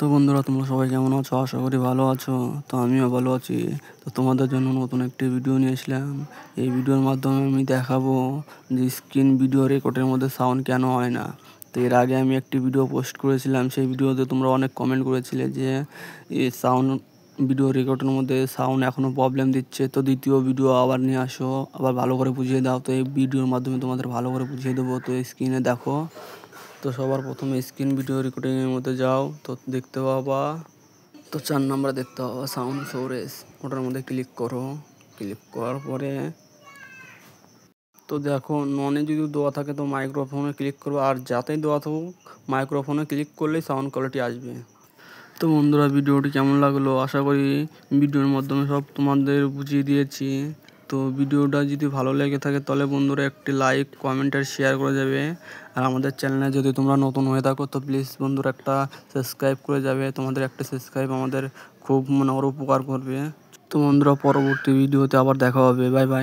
তো বন্ধুরা, তোমরা সবাই কেমন আছো? আশা করি ভালো আছো। তো আমিও ভালো আছি। তো তোমাদের জন্য নতুন একটি ভিডিও নিয়ে এসলাম। এই ভিডিওর মাধ্যমে আমি দেখাবো যে স্ক্রিন ভিডিও রেকর্ডের মধ্যে সাউন্ড কেন হয় না। তো এর আগে আমি একটি ভিডিও পোস্ট করেছিলাম, সেই ভিডিওতে তোমরা অনেক কমেন্ট করেছিলে যে এই সাউন্ড ভিডিও রেকর্ডের মধ্যে সাউন্ড এখনও প্রবলেম দিচ্ছে। তো দ্বিতীয় ভিডিও আবার নিয়ে আসো, আবার ভালো করে বুঝিয়ে দাও। তো এই ভিডিওর মাধ্যমে তোমাদের ভালো করে বুঝিয়ে দেবো। তো স্ক্রিনে দেখো। তো সবার প্রথমে স্ক্রিন ভিডিও রেকর্ডিংয়ের মধ্যে যাও, তো দেখতে পাবা, তো 4 নম্বরে দেখতে পাবা সাউন্ড সোরেস, ওটার মধ্যে ক্লিক করো। ক্লিক করার পরে তো দেখো ননে যদি দেওয়া থাকে তো মাইক্রোফোনে ক্লিক করবো, আর যাতেই দেওয়া থাকুক মাইক্রোফোনে ক্লিক করলেই সাউন্ড কোয়ালিটি আসবে। তো বন্ধুরা, ভিডিওটি কেমন লাগলো? আশা করি ভিডিওর মাধ্যমে সব তোমাদের বুঝিয়ে দিয়েছি। তো ভিডিওটা যদি ভালো লেগে থাকে তাহলে বন্ধুরা একটি লাইক, কমেন্ট আর শেয়ার করে যাবে। আর আমাদের চ্যানেলে যদি তোমরা নতুন হয়ে থাকো তো প্লিজ বন্ধুরা একটা সাবস্ক্রাইব করে যাবে। তোমাদের একটা সাবস্ক্রাইব আমাদের খুব উপকার করবে। তো বন্ধুরা, পরবর্তী ভিডিওতে আবার দেখা হবে। Bye bye.